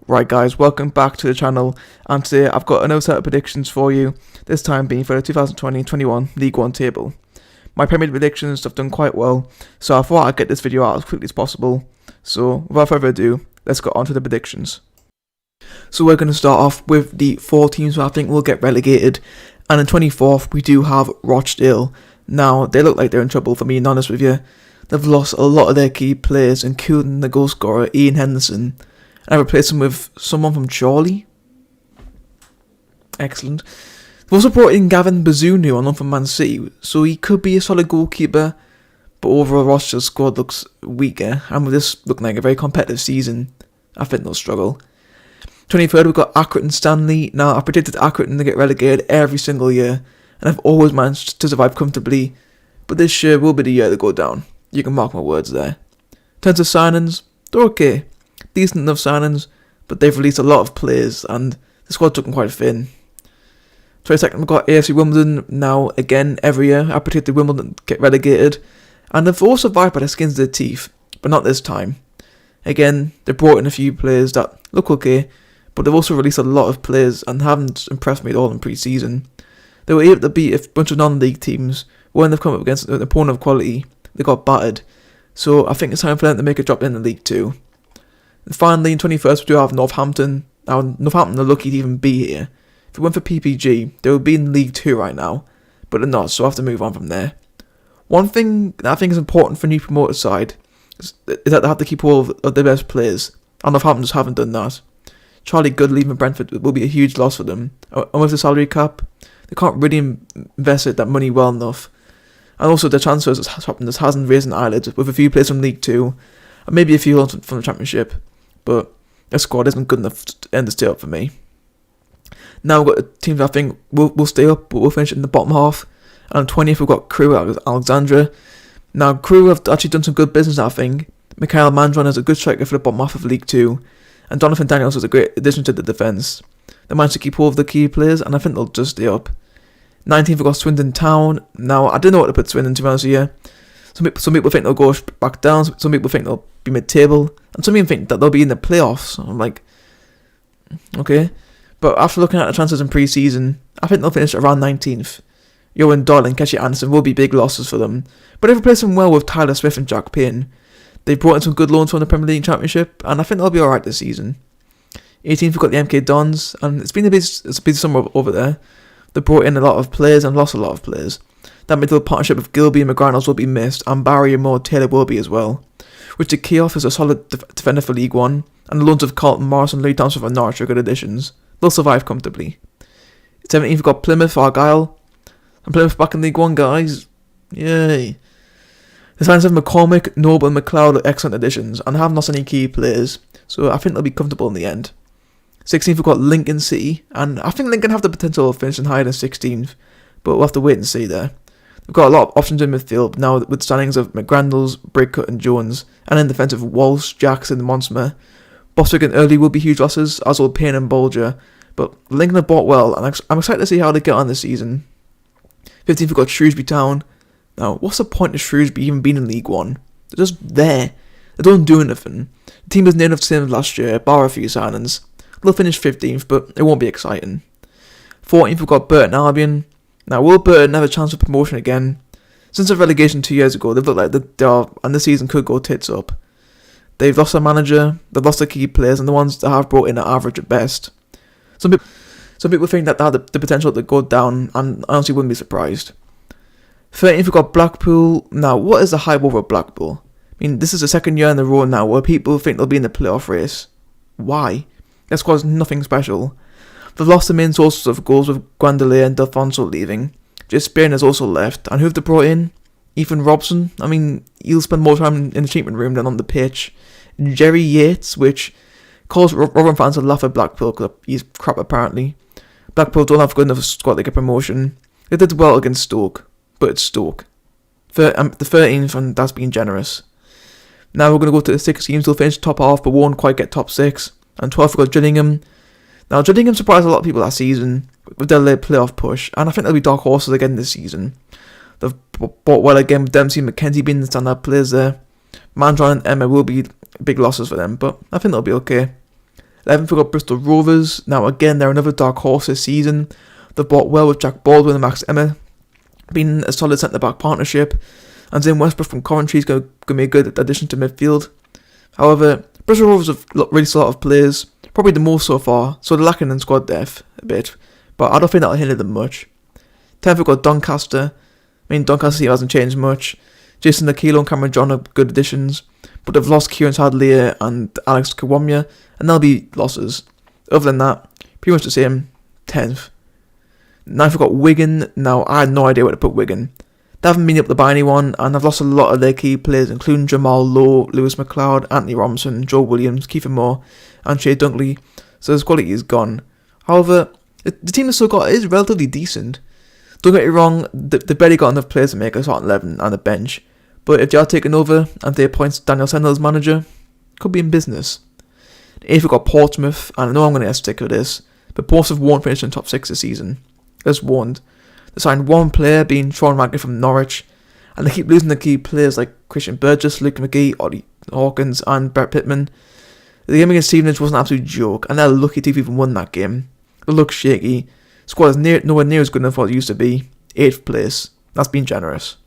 Right guys, welcome back to the channel, and today I've got another set of predictions for you, this time being for the 2020-21 League 1 table. My Premier League predictions have done quite well, so I thought I'd get this video out as quickly as possible. So without further ado, let's get on to the predictions. So we're going to start off with the 4 teams who I think will get relegated, and in 24th we do have Rochdale. Now, they look like they're in trouble, for being honest with you. They've lost a lot of their key players, including the goal scorer Ian Henderson. I replaced him with someone from Charlton. Excellent. They've also brought in Gavin Bazunu on loan from Man City, so he could be a solid goalkeeper, but overall Rochdale's squad looks weaker, and with this looking like a very competitive season, I think they'll struggle. 23rd, we've got Accrington Stanley. Now, I predicted Accrington to get relegated every single year, and I've always managed to survive comfortably, but this year will be the year to go down. You can mark my words there. In terms of signings, they're okay. Decent enough signings, but they've released a lot of players and the squad's looking quite thin. 22nd, we've got AFC Wimbledon. Now, again, every year I predicted Wimbledon get relegated, and they've all survived by the skins of their teeth, but not this time. Again, they brought in a few players that look okay, but they've also released a lot of players and haven't impressed me at all in pre-season. They were able to beat a bunch of non-league teams. When they've come up against an opponent of quality, they got battered, so I think it's time for them to make a drop in the League 2. And finally, in 21st, we do have Northampton. Now, Northampton are lucky to even be here. If it went for PPG, they would be in League 2 right now, but they're not, so I have to move on from there. One thing that I think is important for a new promoted side is that they have to keep all of their best players, and Northampton just haven't done that. Charlie Good leaving Brentford will be a huge loss for them, and with the salary cap, they can't really invest that money well enough. And also, the transfers that's happened just hasn't raised an eyelid, with a few players from League 2, and maybe a few from the Championship. But their squad isn't good enough to end the stay up for me. Now we've got the teams I think will stay up, but we'll finish in the bottom half. And on 20th we've got Crewe at Alexandra. Now Crewe have actually done some good business, I think. Mikhail Mandron is a good striker for the bottom half of League 2. And Jonathan Daniels is a great addition to the defence. They managed to keep all of the key players, and I think they'll just stay up. 19th we've got Swindon Town. Now I didn't know what to put Swindon, to be honest with you. Some people think they'll go back down, some people think they'll be mid-table, and some even think that they'll be in the playoffs. I'm like, okay. But after looking at the chances in pre-season, I think they'll finish around 19th. Johan Doyle and Keshi Anderson will be big losses for them, but they've replaced them well with Tyler Smith and Jack Payne. They've brought in some good loans from the Premier League Championship, and I think they'll be alright this season. 18th we've got the MK Dons, and it's been a busy summer over there. They brought in a lot of players and lost a lot of players. That midfield partnership of Gilby and McGranos will be missed, and Barry and Moore Taylor will be as well. Richard Keough is a solid defender for League 1, and the loans of Carlton, Morris and Lee Thompson for Norwich are good additions. They'll survive comfortably. 17th we've got Plymouth Argyle, and Plymouth back in League 1, guys. Yay. The signs of McCormick, Noble and McLeod are excellent additions, and haven't lost any key players, so I think they'll be comfortable in the end. 16th we've got Lincoln City, and I think Lincoln have the potential of finishing higher than 16th, but we'll have to wait and see there. We've got a lot of options in midfield now with signings of McGrandles, Brickcut and Jones, and in defence of Walsh, Jackson and Monsmer. Bostwick and Early will be huge losses, as will Payne and Bolger, but Lincoln have bought well, and I'm excited to see how they get on this season. 15th we've got Shrewsbury Town. Now, what's the point of Shrewsbury even being in League 1? They're just there. They don't do anything. The team is near enough to the same as last year, bar a few signings. They'll finish 15th, but it won't be exciting. 14th we've got Burton Albion. Now, will Burton have a chance for promotion again? Since the relegation 2 years ago, they've looked like they are, and the season could go tits up. They've lost their manager, they've lost their key players, and the ones that have brought in are average at best. Some people think that they have the potential to go down, and I honestly wouldn't be surprised. 13th we've got Blackpool. Now, what is the hype over Blackpool? I mean, this is the second year in a row now where people think they'll be in the playoff race. Why? Their squad's nothing special. They've lost the main sources of goals with Guandelay and Delfonso leaving. Jess Spearn has also left. And who have they brought in? Ethan Robson. I mean, he'll spend more time in the treatment room than on the pitch. Jerry Yates, which caused Rotherham fans to laugh at Blackpool because he's crap apparently. Blackpool don't have a good enough squad to get promotion. They did well against Stoke, but it's Stoke. The 13th, and that's being generous. Now we're going to go to the 6 teams. They'll finish top half, but won't quite get top 6. And 12th we've got Gillingham. Now, Gillingham surprised a lot of people last season with their late playoff push, and I think they'll be dark horses again this season. They've bought well again with Dempsey and McKenzie being the standout players there. Mandron and Emma will be big losses for them, but I think they'll be okay. 11th we've got Bristol Rovers. Now again, they're another dark horse this season. They've bought well with Jack Baldwin and Max Emma, being a solid centre-back partnership. And Zane Westbrook from Coventry is going to be a good addition to midfield. However, Bristol Rovers have really sort of players, probably the most so far, so they're lacking in squad depth a bit, but I don't think that'll hinder them much. 10th we've got Doncaster. Doncaster team hasn't changed much. Jason Aquilo and Cameron John are good additions, but they've lost Kieran Sadlier and Alex Kawamia, and they'll be losses. Other than that, pretty much the same. 10th. 9th we've got Wigan. Now, I had no idea where to put Wigan. They haven't been able to buy anyone, and they've lost a lot of their key players, including Jamal Lowe, Lewis McLeod, Anthony Robinson, Joe Williams, Kiefer Moore, and Shea Dunkley, so his quality is gone. However, the team that's still got is relatively decent. Don't get me wrong, they've barely got enough players to make a starting 11 on the bench, but if they are taking over and they appoint Daniel Sendell as manager, could be in business. 8th we've got Portsmouth, and I know I'm going to stick with this, but Portsmouth won't finish in top 6 this season. Just warned. They signed one player, being Sean Rankin from Norwich, and they keep losing the key players like Christian Burgess, Luke McGee, Ollie Hawkins, and Brett Pittman. The game against Stevenage was an absolute joke, and they're lucky to have even won that game. They look shaky. Squad is nowhere near as good as what it used to be. 8th place. That's been generous.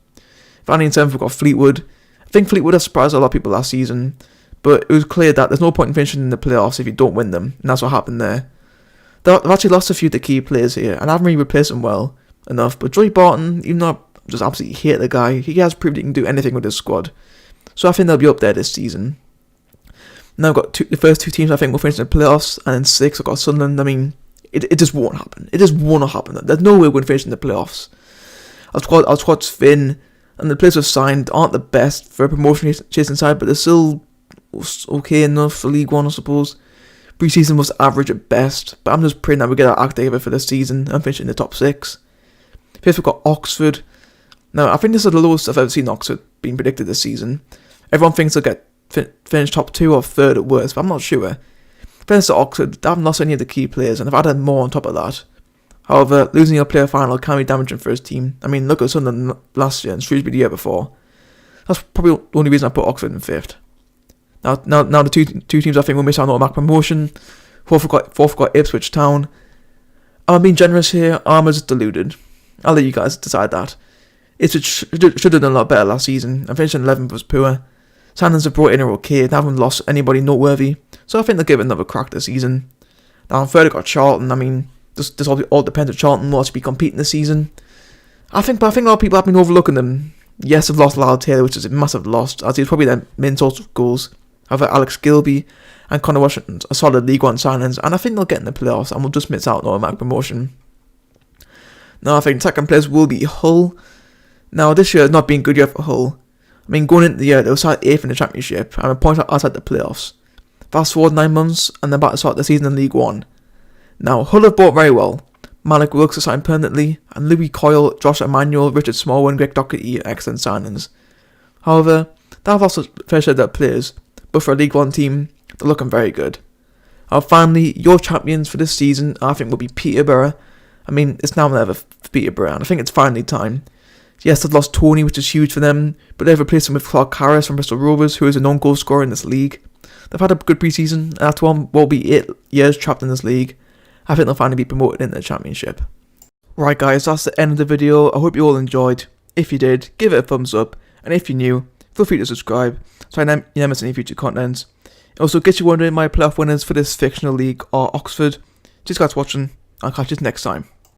Finally in 7th we've got Fleetwood. I think Fleetwood has surprised a lot of people last season, but it was clear that there's no point in finishing in the playoffs if you don't win them, and that's what happened there. They've actually lost a few of the key players here, and I haven't really replaced them well enough, but Joey Barton, even though I just absolutely hate the guy, he has proved he can do anything with his squad, so I think they'll be up there this season. Now I've got the first two teams I think will finish in the playoffs, and in 6th I've got Sunderland. It just won't happen. It just won't happen. There's no way we're going to finish in the playoffs. Our squad's thin, and the players we've signed aren't the best for a promotion chasing side, but they're still okay enough for League One, I suppose. Pre-season was average at best, but I'm just praying that we get our act together for this season and finish in the top 6. 5th we've got Oxford. Now, I think this is the lowest I've ever seen Oxford being predicted this season. Everyone thinks they'll get finish top 2 or 3rd at worst, but I'm not sure. Fairness to Oxford, they haven't lost any of the key players, and have added more on top of that. However, losing your player final can be damaging for his team. Look at Sunderland last year and Shrewsbury the year before. That's probably the only reason I put Oxford in 5th. Now the two teams I think will miss out on automatic promotion. 4th we've got Ipswich Town. I'm being generous here. I'm just deluded. I'll let you guys decide that. Ipswich should have done a lot better last season, and finishing 11th was poor. Sandons have brought in are okay. They haven't lost anybody noteworthy, so I think they'll give it another crack this season. Now in 3rd I've got Charlton. This all depends if Charlton will actually be competing this season. I think a lot of people have been overlooking them. Yes, they've lost Lyle Taylor, which is a massive loss, as he's probably their main source of goals. However, Alex Gilby and Connor Washington are solid League One signings, and I think they'll get in the playoffs and will just miss out on automatic promotion. Now I think second place will be Hull. Now this year has not been good year for Hull. Going into the year they were started 8th in the Championship and a point outside the playoffs. Fast forward 9 months and they're about to start the season in League One. Now Hull have bought very well. Malik Wilkes has signed permanently, and Louis Coyle, Josh Emmanuel, Richard Smallwood and Greg Doherty are excellent signings. However, they have lost a fair share of their players, but for a League One team, they're looking very good. Finally, your champions for this season I think will be Peterborough. It's now or never for Peterborough, and I think it's finally time. Yes, they've lost Tony, which is huge for them, but they've replaced him with Clark Harris from Bristol Rovers, who is a known goal scorer in this league. They've had a good pre-season, and after one will be 8 years trapped in this league, I think they'll finally be promoted into the Championship. Right guys, that's the end of the video. I hope you all enjoyed. If you did, give it a thumbs up, and if you're new, feel free to subscribe so you never miss any future content. It also gets you wondering my playoff winners for this fictional league are Oxford. Just guys watching, I'll catch you next time.